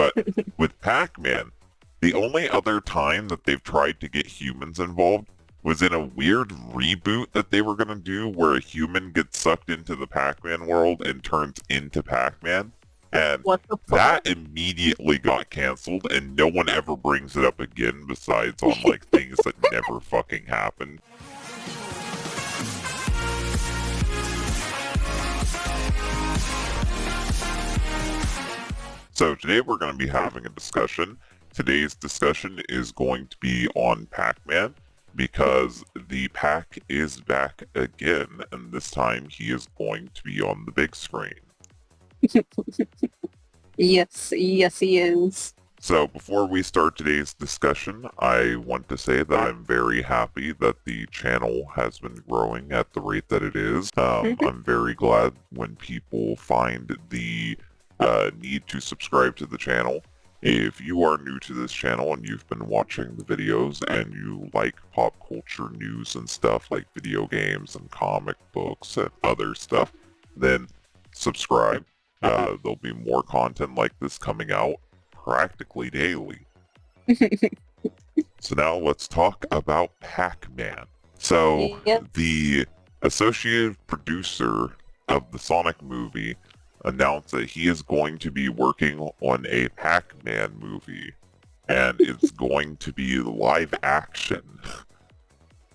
But with Pac-Man, the only other time that they've tried to get humans involved was in a weird reboot that they were going to do where a human gets sucked into the Pac-Man world and turns into Pac-Man. And What the that fuck? immediately got canceled, and no one ever brings it up again besides on, like, things that never fucking happened. So today we're going to be having a discussion. Today's discussion is going to be on Pac-Man because the Pac is back again, and this time he is going to be on the big screen. Yes, he is. So before we start today's discussion, I want to say that I'm very happy that the channel has been growing at the rate that it is. I'm very glad when people find the need to subscribe to the channel. If you are new to this channel and you've been watching the videos and you like pop culture news and stuff like video games and comic books and other stuff, then subscribe. There'll be more content like this coming out practically daily. So now let's talk about Pac-Man. So Yep. the associate producer of the Sonic movie announced that he is going to be working on a Pac-Man movie, and it's going to be live action.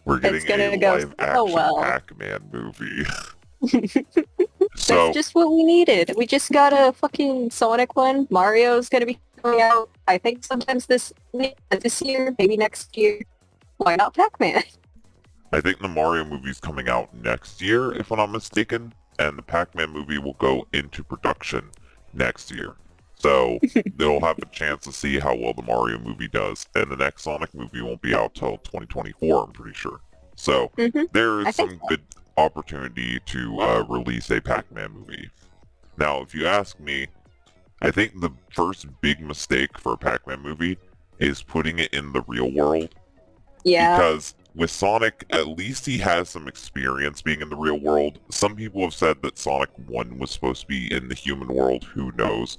We're getting gonna a go live so action well. Pac-Man movie. So That's just what we needed. We just got a fucking Sonic one. Mario's gonna be coming out, I think, sometimes this year, maybe next year. Why not Pac-Man? I think the Mario movie's coming out next year, if I'm not mistaken, and the Pac-Man movie will go into production next year. So they'll have a chance to see how well the Mario movie does, and the next Sonic movie won't be out till 2024, I'm pretty sure. So there I is think some good opportunity to release a Pac-Man movie. Now, if you ask me, I think the first big mistake for a Pac-Man movie is putting it in the real world. Yeah. Because with Sonic, at least he has some experience being in the real world. Some people have said that Sonic 1 was supposed to be in the human world. Who knows?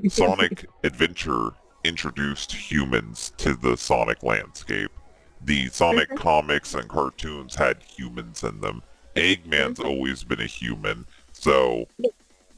Sonic Adventure introduced humans to the Sonic landscape. The Sonic comics and cartoons had humans in them. Eggman's always been a human, so...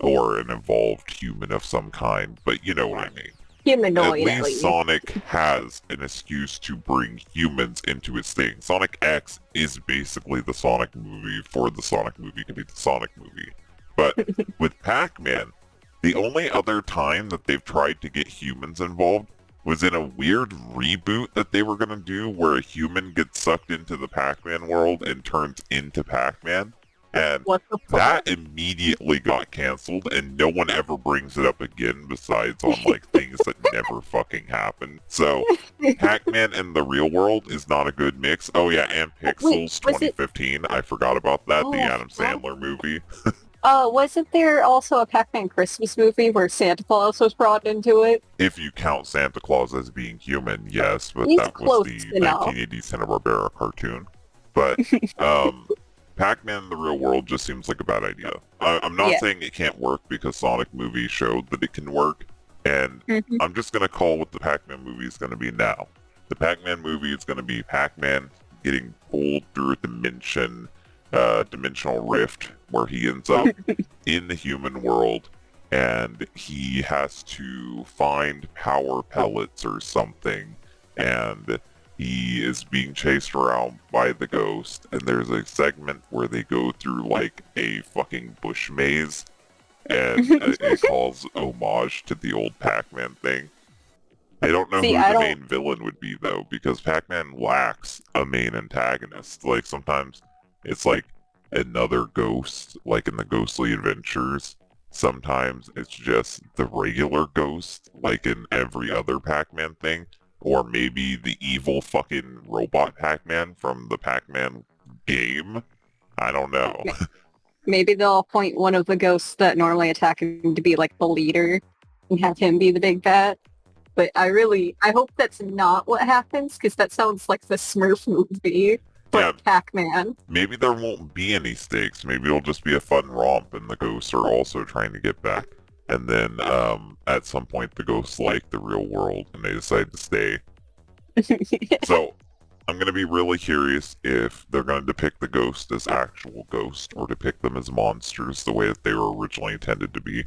or an evolved human of some kind, but you know what I mean. Humanoid, At least Sonic has an excuse to bring humans into his thing. Sonic X is basically the Sonic movie for the Sonic movie to be the Sonic movie. But with Pac-Man, the only other time that they've tried to get humans involved was in a weird reboot that they were going to do where a human gets sucked into the Pac-Man world and turns into Pac-Man. And What the that fuck? immediately got canceled, and no one ever brings it up again besides on, like, things that never fucking happen. So, Pac-Man in the real world is not a good mix. Oh yeah, and Pixels Wait, was it... 2015. I forgot about that, the Oh, Adam fuck. Sandler movie. Wasn't there also a Pac-Man Christmas movie where Santa Claus was brought into it? If you count Santa Claus as being human, yes, but He's that was close the enough. 1980s Hanna-Barbera cartoon. But, Pac-Man in the real world just seems like a bad idea. I'm not Yeah. saying it can't work because Sonic movie showed that it can work, and I'm just going to call what the Pac-Man movie is going to be now. The Pac-Man movie is going to be Pac-Man getting pulled through a dimensional rift where he ends up in the human world, and he has to find power pellets or something, and he is being chased around by the ghost, and there's a segment where they go through like a fucking bush maze, and it calls homage to the old Pac-Man thing. I don't know See, who I the don't... main villain would be though, because Pac-Man lacks a main antagonist. Like sometimes it's like another ghost, like in the Ghostly Adventures. Sometimes it's just the regular ghost, like in every other Pac-Man thing. Or maybe the evil fucking robot Pac-Man from the Pac-Man game. I don't know. Maybe they'll appoint one of the ghosts that normally attack him to be like the leader and have him be the big bad. But I hope that's not what happens, because that sounds like the Smurf movie, but Yeah. Pac-Man. Maybe there won't be any stakes. Maybe it'll just be a fun romp and the ghosts are also trying to get back and then at some point the ghosts like the real world and they decide to stay. So I'm going to be really curious if they're going to depict the ghost as actual ghosts or depict them as monsters the way that they were originally intended to be.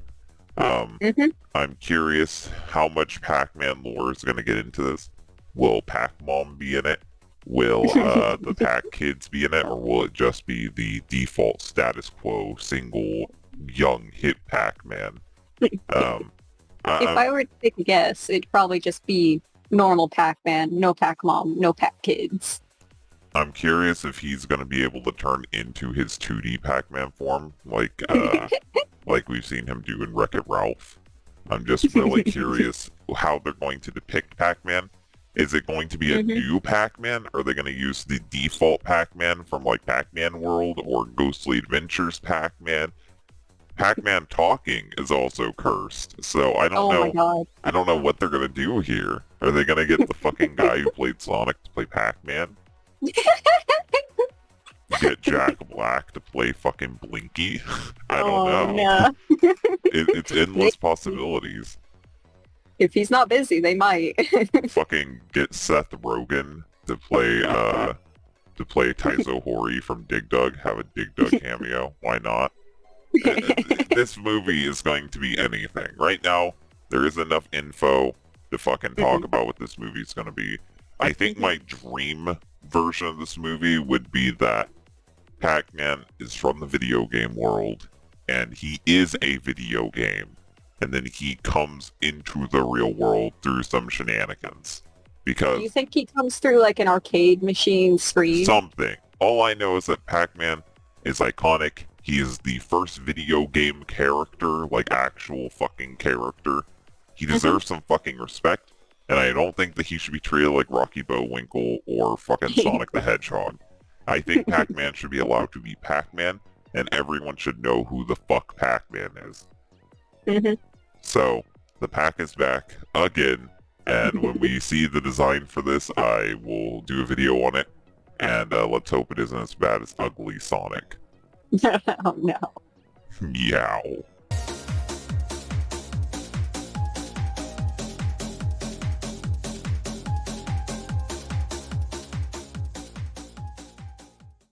I'm curious how much Pac-Man lore is going to get into this. Will Pac-Mom be in it? Will the Pac-Kids be in it? Or will it just be the default status quo single young hip Pac-Man? If I were to take a guess, it'd probably just be normal Pac-Man, no Pac-Mom, no Pac-Kids. I'm curious if he's going to be able to turn into his 2D Pac-Man form, like we've seen him do in Wreck-It Ralph. I'm just really curious how they're going to depict Pac-Man. Is it going to be a new Pac-Man? Are they going to use the default Pac-Man from like Pac-Man World or Ghostly Adventures Pac-Man? Pac-Man talking is also cursed, so I don't know. My God. I don't know what they're gonna do here. Are they gonna get the fucking guy who played Sonic to play Pac-Man? Get Jack Black to play fucking Blinky? I don't know. No. It's endless possibilities. If he's not busy, they might. Fucking get Seth Rogen to play Taizo Hori from Dig Dug. Have a Dig Dug cameo. Why not? This movie is going to be anything. Right now, there is enough info to fucking talk about what this movie is going to be. I think my dream version of this movie would be that Pac-Man is from the video game world, and he is a video game, and then he comes into the real world through some shenanigans. Because Do you think he comes through like an arcade machine screen? something. All I know is that Pac-Man is iconic. He is the first video game character, like actual fucking character. He deserves some fucking respect, and I don't think that he should be treated like Rocky Bullwinkle or fucking Sonic the Hedgehog. I think Pac-Man should be allowed to be Pac-Man, and everyone should know who the fuck Pac-Man is. So, the Pac is back again, and when we see the design for this, I will do a video on it, and let's hope it isn't as bad as Ugly Sonic. Oh no. Meow.